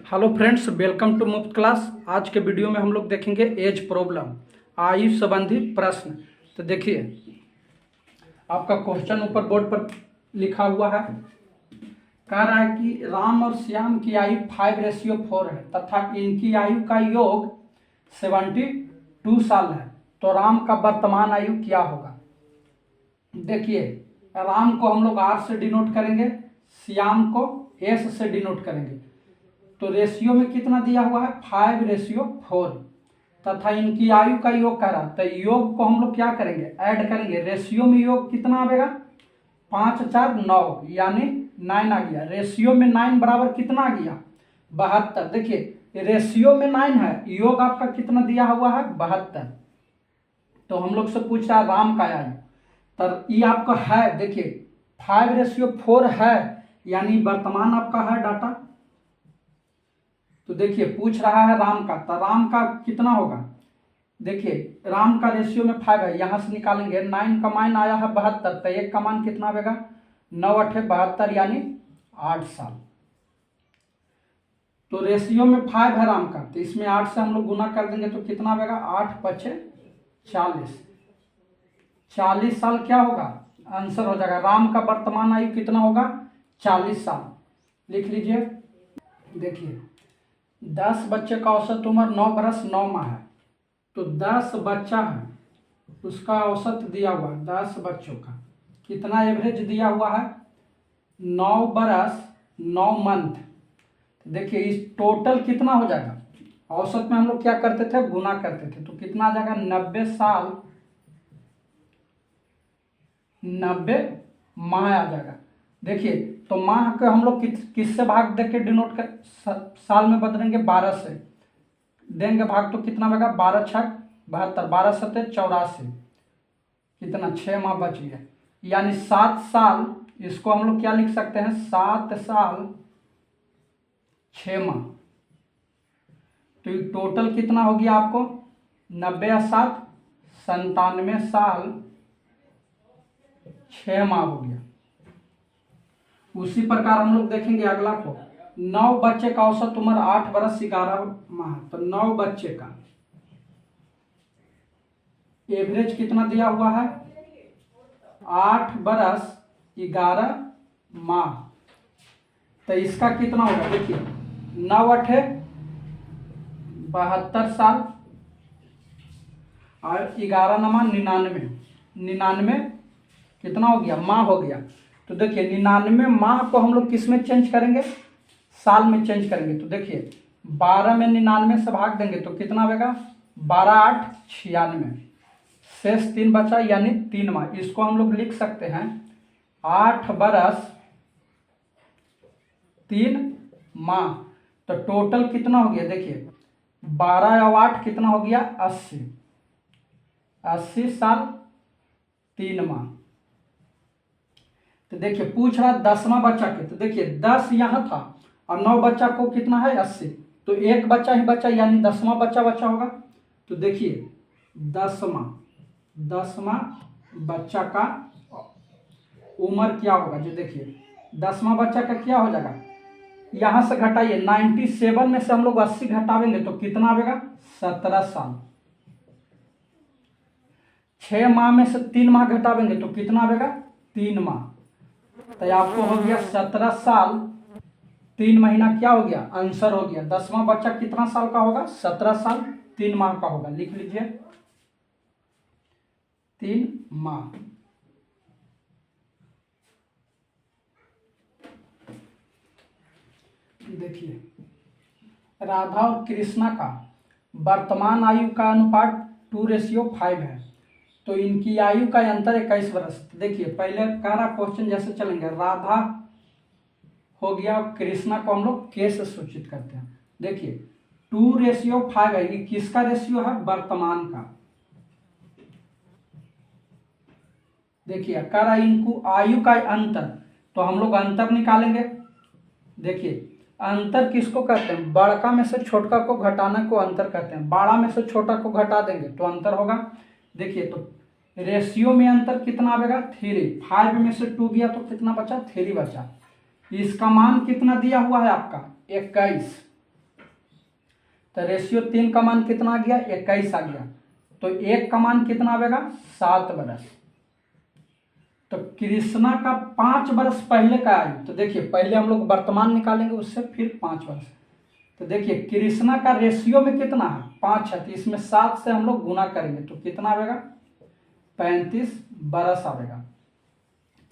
Hello friends, welcome to मुफ्त class. आज के वीडियो में हम लोग देखेंगे एज प्रॉब्लम, आयु संबंधी प्रश्न। तो देखिए, आपका क्वेश्चन ऊपर बोर्ड पर लिखा हुआ है। कह रहा है कि राम और श्याम की आयु 5:4 है तथा इनकी आयु का योग 72 साल है। तो राम का वर्तमान आयु क्या होगा? देखिए, राम को हम लोग R से डिनोट करेंगे, श्याम को S से डिनोट करेंगे। तो रेशियो में कितना दिया हुआ है? 5:4 तथा इनकी आयु का योग कह रहा है। तो योग को हम लोग क्या करेंगे? ऐड करेंगे। रेशियो में योग कितना आएगा? 5 4 9 यानी 9 आ गया। रेशियो में 9 बराबर कितना आ गया? 72। देखिए, रेशियो में 9 है, योग आपका कितना दिया हुआ है? 72। तो हम लोग से पूछ रहा है राम का आयु। तो ये आपका है, देखिए 5:4 है यानी वर्तमान आपका है डाटा। तो देखिए, पूछ रहा है राम का, तो राम का कितना होगा? देखिए, राम का रेशियो में 5 है, यहां से निकालेंगे। 9 का मान आया है 72, तो 1 का मान कितना आएगा? 9 8 72 यानी 8 साल। तो रेशियो में 5 है राम का, तो इसमें 8 से हम लोग गुना कर देंगे तो कितना आएगा? 8 5 40। 40 साल क्या होगा? आंसर हो जाएगा। राम का वर्तमान आयु कितना होगा? 40 साल। लिख लीजिए। देखिए, 10 बच्चे का औसत उम्र 9 बरस 9 माह है। तो 10 बच्चा है, उसका औसत दिया हुआ है 10 बच्चों का कितना एवरेज दिया हुआ है? 9 बरस 9 मंथ। देखिए, इस टोटल कितना हो जाएगा? औसत में हम लोग क्या करते थे? गुना करते थे। तो कितना आ जाएगा? 90 साल 90 माह आ जाएगा। देखिए, तो माह को हम लोग किससे भाग देके डिनोट कर साल में बदलेंगे? 12 से देंगे भाग, तो कितना बनेगा? 12 6 72, 12 7 84, कितना? 6 माह बच गया यानी 7 साल। इसको हम लोग क्या लिख सकते हैं? 7 साल 6 माह। तो ये टोटल कितना हो गया आपको? 90 या 7 97 साल 6 माह हो गया। उसी प्रकार हम लोग देखेंगे अगला को। 9 बच्चे का औसत उम्र 8 बरस 11 माह। तो 9 बच्चे का एवरेज कितना दिया हुआ है? 8 बरस 11 माह। तो इसका कितना होगा? देखिए, 9 8 72 साल और 11 नमा 99। 99 कितना हो गया? माह हो गया। तो देखिए, 99 माह को हम लोग किस में चेंज करेंगे? साल में चेंज करेंगे। तो देखिए, 12 में 99 से भाग देंगे तो कितना आएगा? 12 8 96, शेष 3 बचा यानी 3 माह। इसको हम लोग लिख सकते हैं 8 बरस 3 माह। तो टोटल कितना हो गया? देखिए, 12 और 8 कितना हो गया? 80। 80 साल 3 माह। तो देखिए, पूछ रहा 10वां बच्चा के। तो देखिए, 10 यहां था और 9 बच्चा को कितना है? 80। तो एक बच्चा ही बचा यानी 10वां बच्चा बचा होगा। तो देखिए, 10वां बच्चा का उम्र क्या होगा? जो देखिए, 10वां बच्चा का क्या हो जाएगा? यहां से घटाइए, 97 में से हम लोग 80 घटावेंगे तो कितना आएगा? 17 साल। 6 माह में से 3 माह घटावेंगे तो कितना आएगा? 3 माह। तो आपको हो गया 17 साल 3 महीना। क्या हो गया? आंसर हो गया। 10वां बच्चा कितना साल का होगा? 17 साल 3 माह का होगा। लिख लीजिए 3 माह। देखिए, राधा और कृष्णा का वर्तमान आयु का अनुपात 2:5 है। तो इनकी आयु का अंतर 21 वर्ष। देखिए, पहले कह रहा क्वेश्चन जैसे चलेंगे। राधा हो गया, कृष्णा को हम लोग के से सूचित करते हैं। देखिए, 2:5 है, ये किसका रेशियो है? वर्तमान का। देखिए, कह रहा इनको आयु का अंतर, तो हम लोग अंतर निकालेंगे। देखिए, अंतर किसको कहते हैं? बड़का में से छोटका को घटाना को अंतर कहते हैं। बड़ा में से छोटा को घटा देंगे तो अंतर होगा। देखिए, तो रेशियो में अंतर कितना आएगा? 3। 5 में से 2 गया तो कितना बचा? 3 बचा। इसका मान कितना दिया हुआ है आपका? 21। तो रेशियो 3 का मान कितना आ गया, 21 आ गया। तो 1 का मान कितना आएगा, 7 बरस। तो कृष्णा का 5 बरस पहले का आयु, तो देखिए पहले हम लोग वर्तमान निकालेंगे, उससे फिर 5 वर्ष। तो देखिए कृष्णा का रेशियो में कितना है, 5 है, तो इसमें 7 से हम लोग गुना करेंगे तो कितना आएगा, 35 बरस आएगा।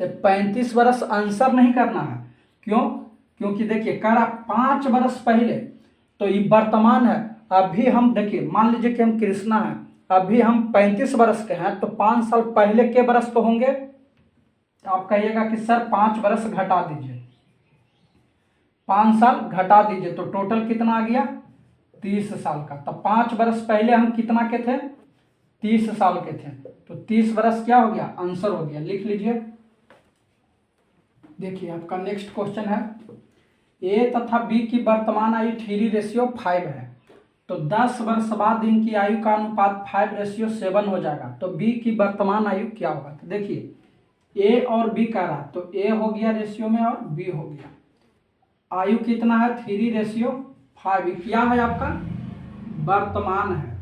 तो 35 बरस आंसर नहीं करना है, क्यों, क्योंकि देखिए कह रहा 5 बरस पहले, तो ये वर्तमान है। अभी हम देखिए मान लीजिए कि हम कृष्णा है, अभी हम 35 बरस के हैं, तो 5 साल पहले के बरस तो होंगे। तो आप कहिएगा कि सर 5 बरस घटा दीजिए, 5 साल घटा दीजिए, तो टोटल कितना आ गया, 30 साल का। तो 5 बरस पहले हम कितना के थे, 30 साल के थे, तो 30 बरस क्या हो गया, आंसर हो गया, लिख लीजिए। देखिए आपका नेक्स्ट क्वेश्चन है, ए तथा बी की वर्तमान आयु 3:5 है, तो 10 वर्ष बाद इनकी आयु का अनुपात 5:7 हो जाएगा, तो बी की वर्तमान आयु क्या होगा। तो देखिए ए और बी कह रहा, तो ए हो गया रेशियो में और बी हो गया, आयु कितना है, 3:5, क्या है आपका वर्तमान है।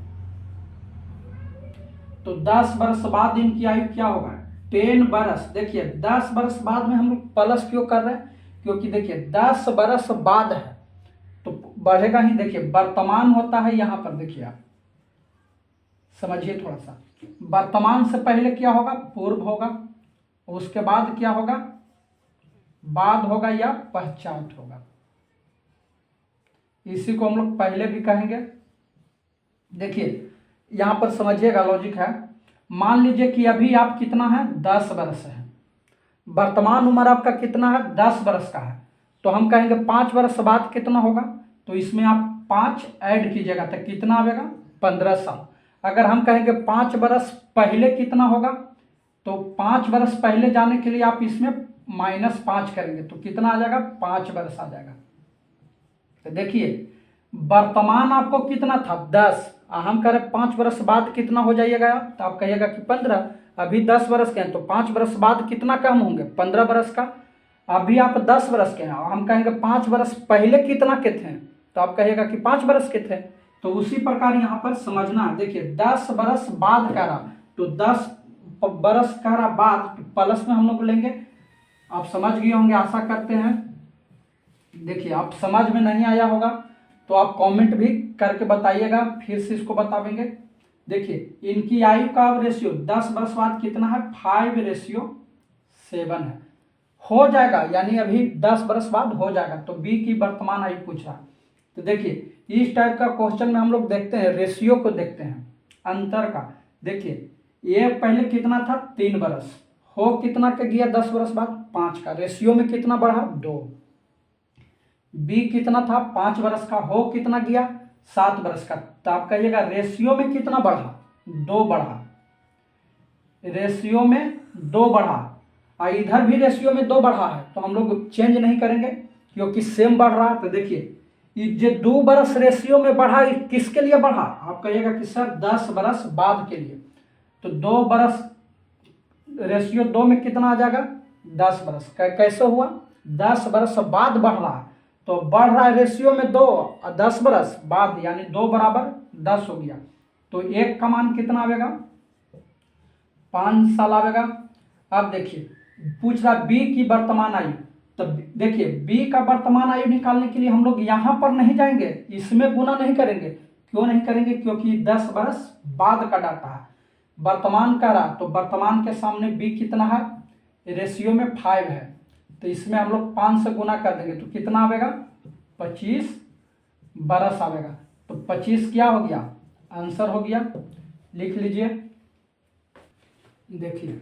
तो 10 वर्ष बाद इनकी आयु क्या होगा, 10 बरस। देखिए 10 बरस बाद में हम लोग प्लस क्यों कर रहे हैं, क्योंकि देखिए 10 बरस बाद है तो बढ़ेगा ही। देखिए वर्तमान होता है यहाँ पर, देखिए आप समझिए थोड़ा सा, वर्तमान से पहले क्या होगा, पूर्व होगा, उसके बाद क्या होगा, बाद होगा या पश्चात होगा, इसी को हम लोग पहले भी कहेंगे। देखिए यहाँ पर समझिएगा लॉजिक है, मान लीजिए कि अभी आप कितना है, 10 वर्ष है, वर्तमान उम्र आपका कितना है, 10 वर्ष का है, तो हम कहेंगे 5 वर्ष बाद कितना होगा, तो इसमें आप 5 ऐड कीजिएगा तो कितना आएगा, 15 साल। अगर हम कहेंगे 5 वर्ष पहले कितना होगा, तो 5 वर्ष पहले जाने के लिए आप इसमें -5 करेंगे तो कितना आ जाएगा, 5 वर्ष आ जाएगा। तो देखिए वर्तमान आपको कितना था, 10, हम कह रहे 5 वर्ष बाद कितना हो जाइएगा, तो आप कहिएगा कि 15। अभी 10 वर्ष के हैं तो 5 वर्ष बाद कितना कम होंगे, 15 वर्ष का। अभी आप 10 वर्ष के हैं, हम कहेंगे 5 वर्ष पहले कितना के थे, तो आप कहिएगा कि 5 वर्ष के थे। तो उसी प्रकार यहाँ पर समझना है, देखिए 10 वर्ष बाद कह रहा, तो 10 वर्ष कह रहा बाद, तो प्लस में हम लोग लेंगे। आप समझ गए होंगे आशा करते हैं। देखिए आप समझ में नहीं आया होगा तो आप कमेंट भी करके बताइएगा, फिर से इसको बताएंगे। देखिए इनकी आयु का रेशियो 10 वर्ष बाद कितना है, 5:7 है, हो जाएगा, यानी अभी 10 वर्ष बाद हो जाएगा। तो बी की वर्तमान आयु पूछ रहा है। तो देखिए इस टाइप का क्वेश्चन में हम लोग देखते हैं, रेशियो को देखते हैं अंतर का। देखिए ये पहले कितना था, 3 वर्ष, हो कितना का गया 10 वर्ष बाद, 5 का, रेशियो में कितना बढ़ा, 2। बी कितना था, 5 वर्ष का, हो कितना गया, 7 वर्ष का, तो आप कहिएगा रेशियो में कितना बढ़ा, 2 बढ़ा, रेशियो में 2 बढ़ा, और इधर भी रेशियो में 2 बढ़ा है, तो हम लोग चेंज नहीं करेंगे क्योंकि सेम बढ़ रहा है। तो देखिए ये 2 वर्ष रेशियो में बढ़ा, ये किसके लिए बढ़ा, आप कहिएगा कि सर 10 वर्ष बाद के लिए। तो 2 वर्ष रेशियो 2 में कितना आ जाएगा, 10 वर्ष, कैसे हुआ, 10 वर्ष बाद बढ़ रहा है, तो बढ़ रहा है रेशियो में 2 और 10 वर्ष बाद, यानी 2 बराबर 10 हो गया। तो 1 का मान कितना आएगा, 5 साल आएगा। अब देखिए पूछ रहा बी की वर्तमान आयु, तो देखिए बी का वर्तमान आयु निकालने के लिए हम लोग यहाँ पर नहीं जाएंगे, इसमें गुना नहीं करेंगे। क्यों नहीं करेंगे, क्योंकि 10 वर्ष बाद का डाटा है, वर्तमान का रहा, तो वर्तमान के सामने बी कितना है, रेशियो में 5 है, तो इसमें हम लोग 5 से गुना कर देंगे तो कितना आएगा, 25 बरस आएगा। तो 25 क्या हो गया, आंसर हो गया, लिख लीजिए। देखिए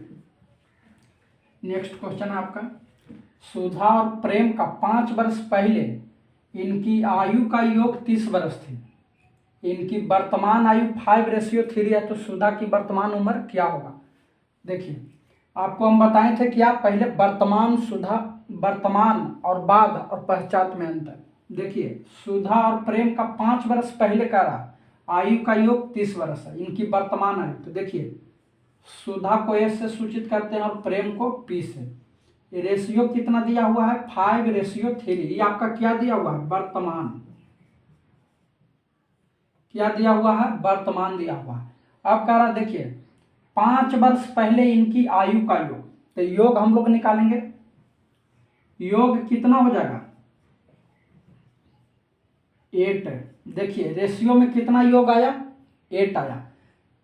नेक्स्ट क्वेश्चन है आपका, सुधा और प्रेम का 5 वर्ष पहले इनकी आयु का योग 30 वर्ष थी, इनकी वर्तमान आयु 5:3 है, तो सुधा की वर्तमान उम्र क्या होगा। देखिए आपको हम बताए थे कि आप पहले वर्तमान, सुधा, वर्तमान और बाद और पश्चात में अंतर। देखिए सुधा और प्रेम का 5 वर्ष पहले का रहा, आयु का योग 30 वर्ष है, इनकी वर्तमान आयु। तो देखिए सुधा को एस से सूचित करते हैं और प्रेम को पी से। रेशियो कितना दिया हुआ है, 5:3, ये आपका क्या दिया हुआ है, वर्तमान। क्या दिया हुआ है, वर्तमान दिया हुआ है। अब कह रहा देखिए 5 वर्ष पहले इनकी आयु का योग, तो योग हम लोग निकालेंगे। योग कितना हो जाएगा 8। देखिए रेशियो में कितना योग आया 8 आया,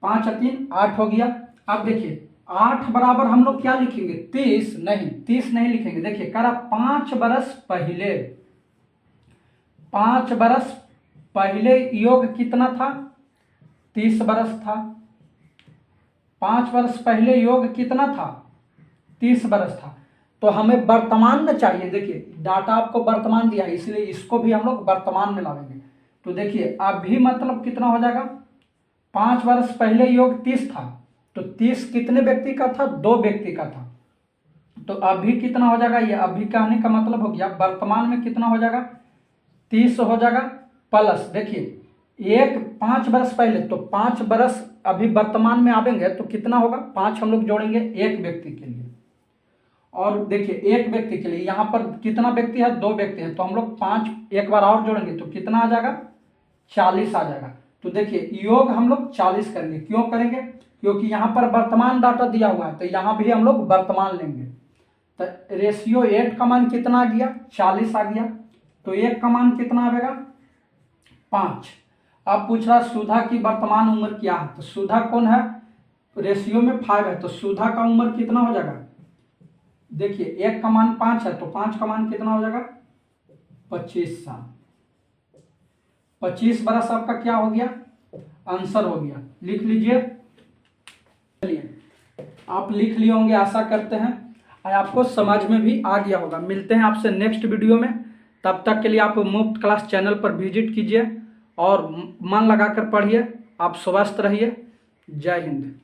5 और 3 8 हो गया। अब देखिए 8 बराबर हम लोग क्या लिखेंगे 30 नहीं लिखेंगे। देखिए कह रहा 5 बरस पहले, 5 बरस पहले योग कितना था 30 बरस था। 5 वर्ष पहले योग कितना था 30 बरस था। तो हमें वर्तमान में चाहिए। देखिए डाटा आपको वर्तमान दिया है, इसलिए इसको भी हम लोग वर्तमान में लाएंगे। तो देखिए अभी मतलब कितना हो जाएगा, 5 वर्ष पहले योग 30 था, तो 30 कितने व्यक्ति का था, 2 व्यक्ति का था। तो अभी कितना हो जाएगा, ये अभी कहने का मतलब हो गया वर्तमान में कितना हो जाएगा 30 हो जाएगा प्लस। देखिए 5 बरस पहले, तो 5 बरस अभी वर्तमान में आवेंगे तो कितना होगा 5 हम लोग जोड़ेंगे एक व्यक्ति के लिए। और देखिए एक व्यक्ति के लिए यहाँ पर कितना व्यक्ति है 2 व्यक्ति हैं, तो हम लोग 5 एक बार और जोड़ेंगे तो कितना आ जाएगा 40 आ जाएगा। तो देखिए योग हम लोग 40 करेंगे। क्यों करेंगे, क्योंकि यहाँ पर वर्तमान डाटा दिया हुआ है, तो यहाँ भी हम लोग वर्तमान लेंगे। तो रेशियो 8 का मान कितना आ गया 40 आ गया, तो 1 का मान कितना आएगा 5। अब पूछ रहा सुधा की वर्तमान उम्र क्या है, तो सुधा कौन है, रेशियो में 5 है, तो सुधा का उम्र कितना हो जाएगा। देखिए 1 का मान 5 है, तो 5 का मान कितना हो जाएगा 25 साल। 25 बरस आपका क्या हो गया आंसर हो गया। लिख लीजिए। चलिए आप लिख लिए होंगे, आशा करते हैं आपको समझ में भी आ गया होगा। मिलते हैं आपसे नेक्स्ट वीडियो में, तब तक के लिए आप मुफ्त क्लास चैनल पर विजिट कीजिए और मन लगाकर पढ़िए। आप स्वस्थ रहिए। जय हिंद।